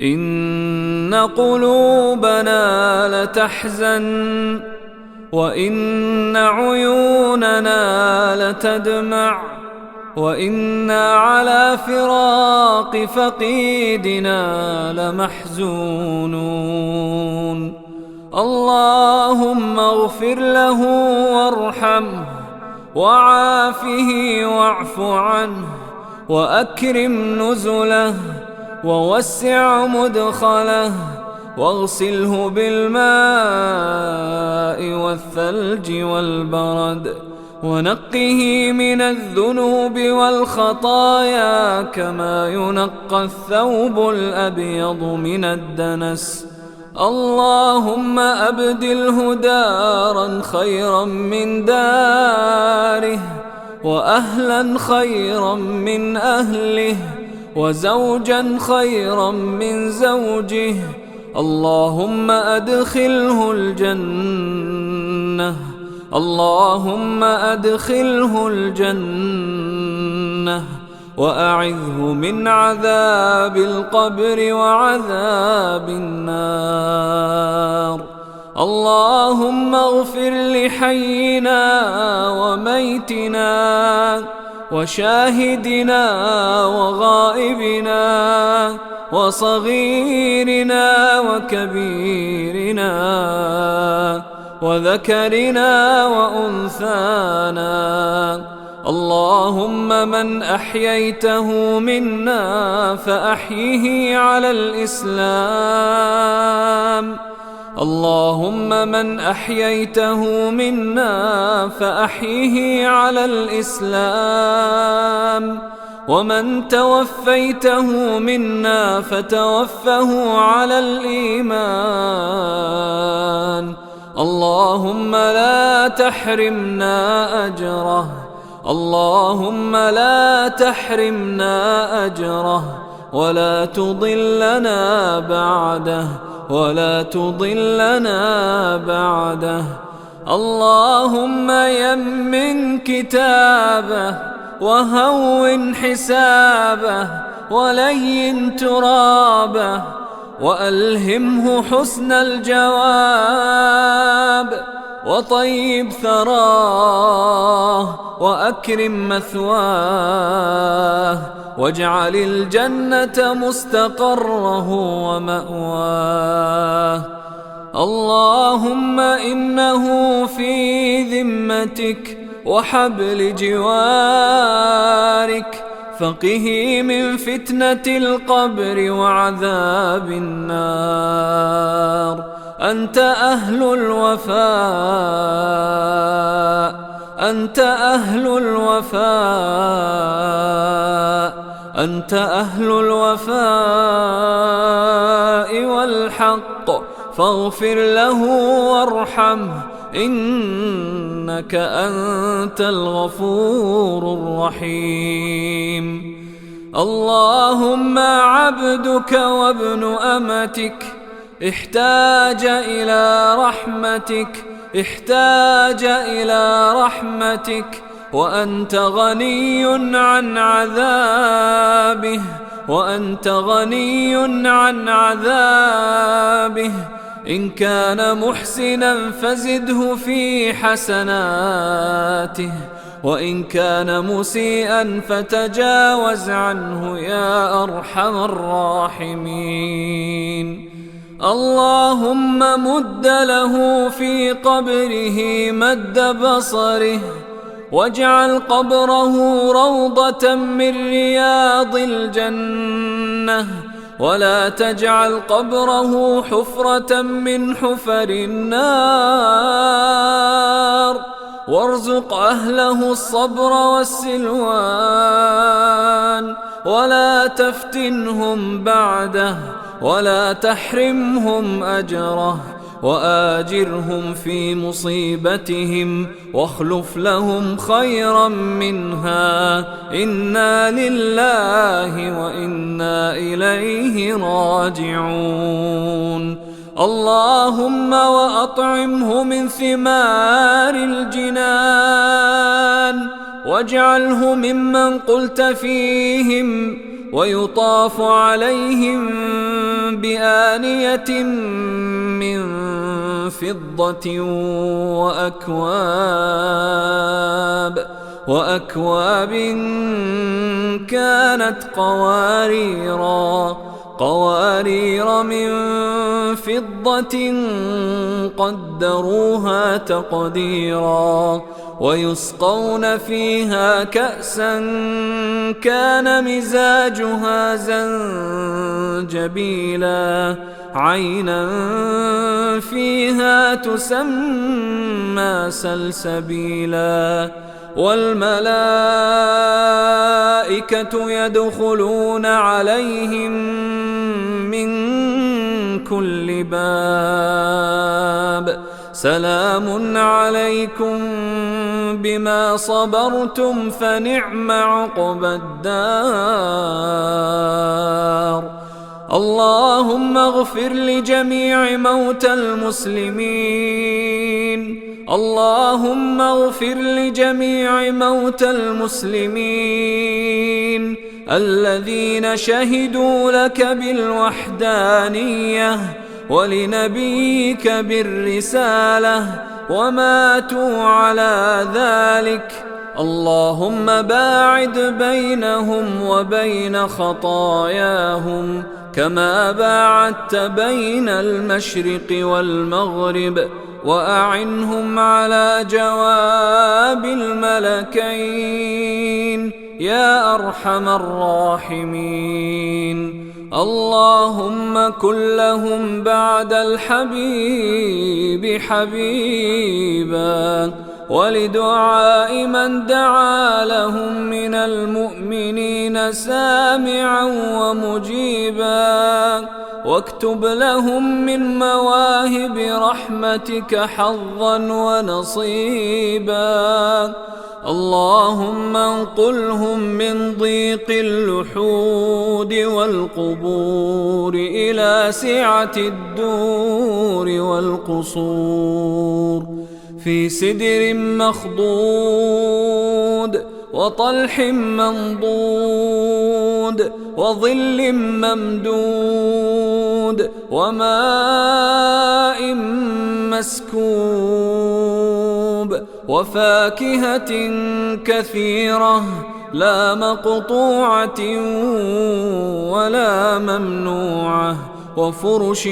إن قلوبنا لتحزن وإن عيوننا لتدمع وإنا على فراق فقيدنا لمحزونون. اللهم اغفر له وارحمه وعافه واعف عنه وأكرم نزله ووسع مدخله واغسله بالماء والثلج والبرد ونقه من الذنوب والخطايا كما ينقى الثوب الأبيض من الدنس. اللهم أبدله دارا خيرا من داره وأهلا خيرا من أهله وزوجا خيرا من زوجه. اللهم أدخله الجنة، اللهم أدخله الجنة وأعذه من عذاب القبر وعذاب النار. اللهم اغفر لحينا وميتنا وشاهدنا وغائبنا وصغيرنا وكبيرنا وذكرنا وأنثانا. اللهم من أحييته منا فأحيه على الإسلام، اللهم من أحييته منا فأحيه على الإسلام، ومن توفيته منا فتوفه على الإيمان. اللهم لا تحرمنا أجره، اللهم لا تحرمنا أجره ولا تضلنا بعده، ولا تضلنا بعده. اللهم يمن كتابه وهون حسابه ولين ترابه وألهمه حسن الجواب وطيب ثراه وأكرم مثواه واجعل الجنة مستقره ومأواه. اللهم إنه في ذمتك وحبل جوارك، فقه من فتنة القبر وعذاب النار. أنت أهل الوفاء، أنت أهل الوفاء، أنت أهل الوفاء والحق، فاغفر له وارحمه إنك أنت الغفور الرحيم. اللهم عبدك وابن أمتك احتاج إلى رحمتك، احتاج إلى رحمتك، وأنت غني عن عذابه، وأنت غني عن عذابه. إن كان محسنا فزده في حسناته، وإن كان مسيئا فتجاوز عنه يا أرحم الراحمين. اللهم مد له في قبره مد بصره، واجعل قبره روضة من رياض الجنة، ولا تجعل قبره حفرة من حفر النار. وارزق أهله الصبر والسلوان، ولا تفتنهم بعده، ولا تحرمهم أجره، وآجرهم في مصيبتهم واخلف لهم خيرا منها. إنا لله وإنا إليه راجعون. اللهم وأطعمه من ثمار الجنان، واجعله ممن قلت فيهم ويطاف عليهم بآنية من فضة وأكواب كانت قوارير من فضة قدروها تقديرا ويسقون فيها كأسا كان مزاجها زنجبيلا عينا فيها تسمى سلسبيلا والملائكة يدخلون عليهم من كل باب سلام عليكم بما صبرتم فنعم عقبى الدار. اللهم اغفر لجميع موتى المسلمين، اللهم اغفر لجميع موتى المسلمين الذين شهدوا لك بالوحدانية ولنبيك بالرسالة وماتوا على ذلك. اللهم باعد بينهم وبين خطاياهم كما باعدت بين المشرق والمغرب، وأعنهم على جواب الملكين يا أرحم الراحمين. اللهم كن لهم بعد الحبيب حبيبا ولدعاء من دعا لهم من المؤمنين سامعا ومجيبا، واكتب لهم من مواهب رحمتك حظا ونصيبا. اللهم انقلهم من ضيق اللحود والقبور إلى سعة الدور والقصور في سدر مخضود وطلح منضود وظل ممدود وماء مسكوب وفاكهة كثيرة لا مقطوعة ولا ممنوعة وفرش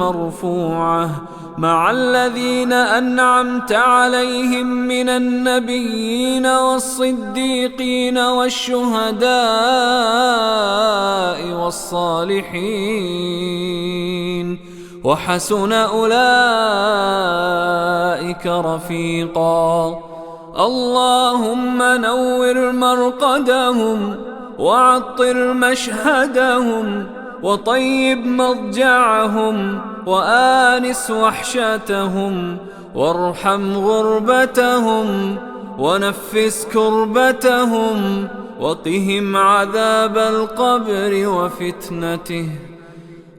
مرفوعة مع الذين أنعمت عليهم من النبيين والصديقين والشهداء والصالحين وحسن أولئك رفيقا. اللهم نور مرقدهم وعطر مشهدهم وطيب مضجعهم وآنس وحشتهم وارحم غربتهم ونفس كربتهم وقهم عذاب القبر وفتنته.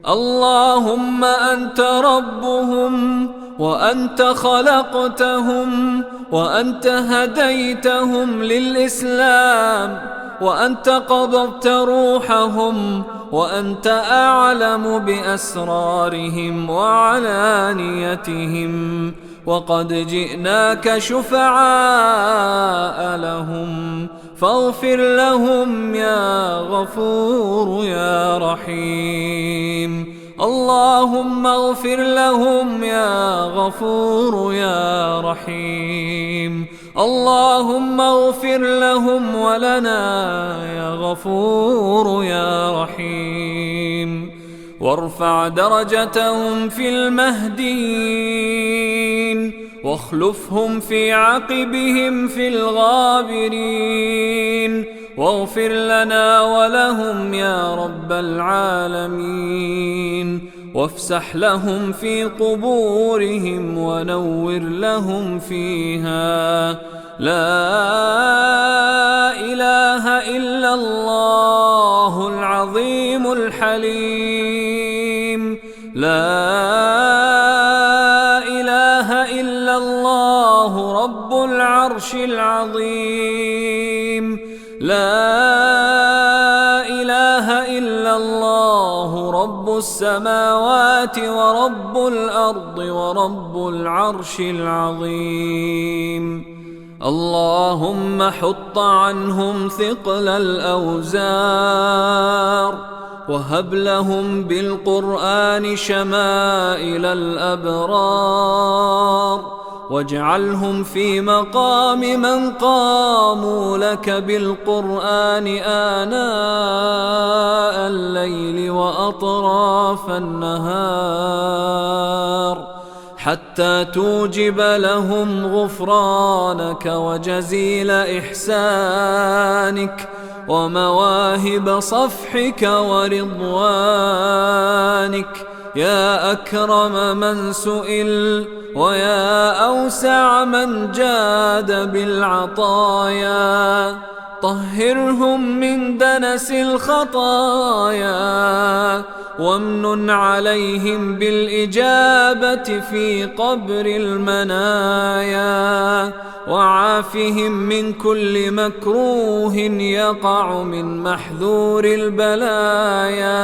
اللهم أنت ربهم وأنت خلقتهم وأنت هديتهم للإسلام وأنت قبضت روحهم وأنت أعلم بأسرارهم وعلانيتهم، وقد جئناك شفعاء لهم فاغفر لهم يا غفور يا رحيم. اللهم اغفر لهم يا غفور يا رحيم. اللهم اغفر لهم ولنا يا غفور يا رحيم. وارفع درجتهم في المهديين واخلفهم في عقبهم في الغابرين، واغفر لنا ولهم يا رب العالمين، وافسح لهم في قبورهم ونور لهم فيها. لا إله إلا الله العظيم الحليم، لا إله إلا الله رب العرش العظيم، لا إله إلا الله ورب السماوات ورب الأرض ورب العرش العظيم. اللهم حط عنهم ثقل الأوزار، وهب لهم بالقرآن شمائل الأبرار، واجعلهم في مقام من قاموا لك بالقرآن آناء الليل وأطراف النهار، حتى توجب لهم غفرانك وجزيل إحسانك ومواهب صفحك ورضوانك، يا أكرم من سئل ويا أوسع من جاد بالعطايا. طهرهم من دنس الخطايا، وامنن عليهم بالإجابة في قبر المنايا، وعافهم من كل مكروه يقع من محذور البلايا،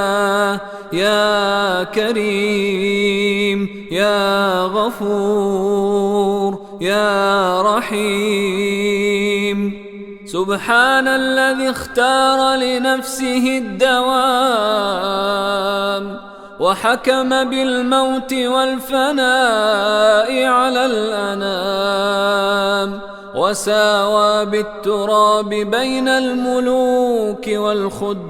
يا كريم يا غفور يا رحيم. سبحان الذي اختار لنفسه الدوام، وحكم بالموت والفناء على الأنام، وساوى بالتراب بين الملوك والخدام.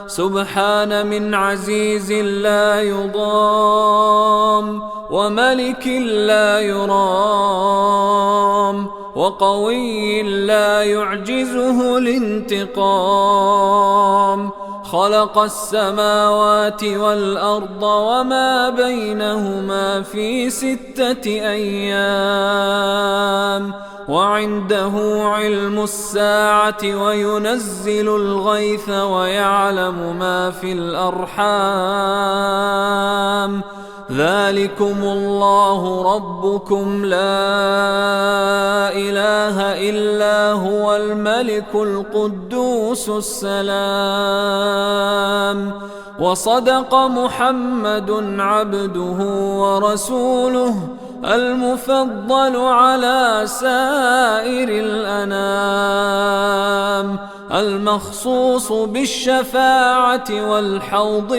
سبحان من عزيز لا يضام، وملك لا يرام، وقوي لا يعجزه الانتقام. خلق السماوات والأرض وما بينهما في 6 أيام، وعنده علم الساعة وينزل الغيث ويعلم ما في الأرحام. ذلكم الله ربكم لا إله إلا هو الملك القدوس السلام. وصدق محمد عبده ورسوله المفضل على سائر الأنام، المخصوص بالشفاعة والحوض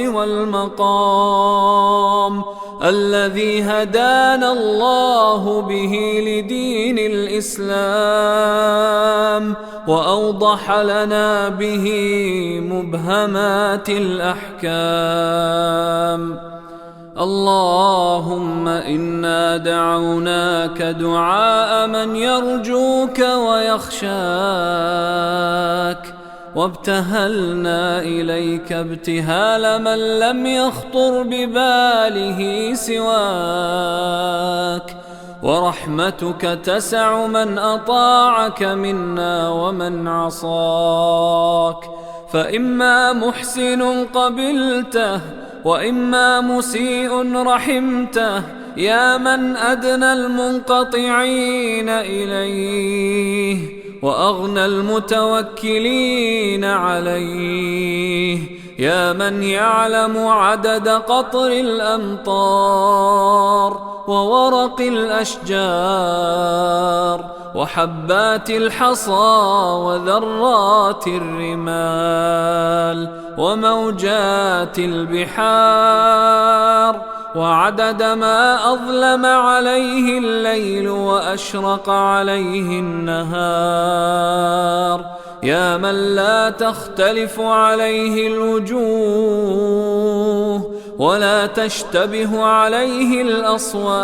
والمقام، الذي هدانا الله به لدين الإسلام، وأوضح لنا به مبهمات الأحكام. اللهم إنا دعوناك دعاء من يرجوك ويخشاك، وابتهلنا إليك ابتهال من لم يخطر بباله سواك، ورحمتك تسع من أطاعك منا ومن عصاك، فإما محسن قبلته وإما مسيء رحمته، يا من أدنى المنقطعين إليه وأغنى المتوكلين عليه، يا من يعلم عدد قطر الأمطار وورق الأشجار وحبات الحصى وذرات الرمال وموجات البحار، وعدد ما أظلم عليه الليل وأشرق عليه النهار، يا من لا تختلف عليه الوجوه ولا تشتبه عليه الأصوات،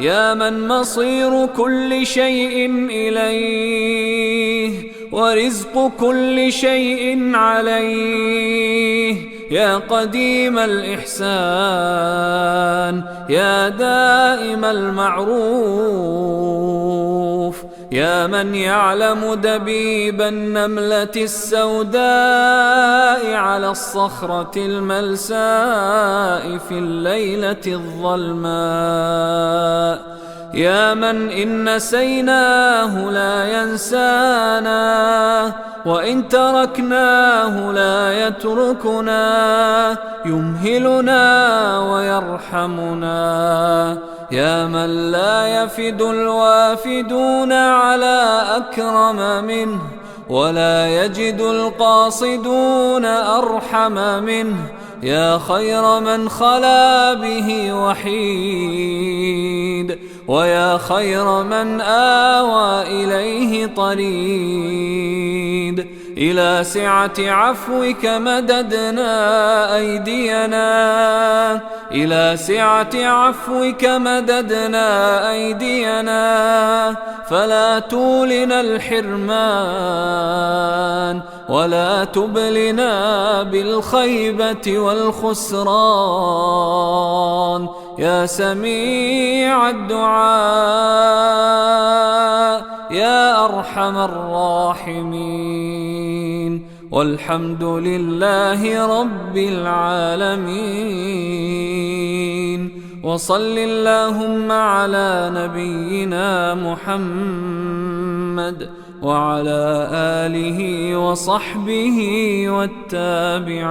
يا من مصير كل شيء إليه ورزق كل شيء عليه، يا قديم الإحسان يا دائم المعروف، يا من يعلم دبيب النملة السوداء على الصخرة الملساء في الليلة الظلماء، يا من إن نسيناه لا ينسانا، وإن تركناه لا يتركنا، يمهلنا ويرحمنا. يا من لا يفد الوافدون على أكرم منه، ولا يجد القاصدون أرحم منه. يا خير من خلا به وحيد، ويا خير من آوى إليه طريد. إلى سعة عفوك مددنا أيدينا، إلى سعة عفوك مددنا أيدينا، فلا تولنا الحرمان، ولا تبلنا بالخيبة والخسران. يا سميع الدعاء، يا أرحم الراحمين، والحمد لله رب العالمين. وصل اللهم على نبينا محمد وعلى آله وصحبه والتابعين.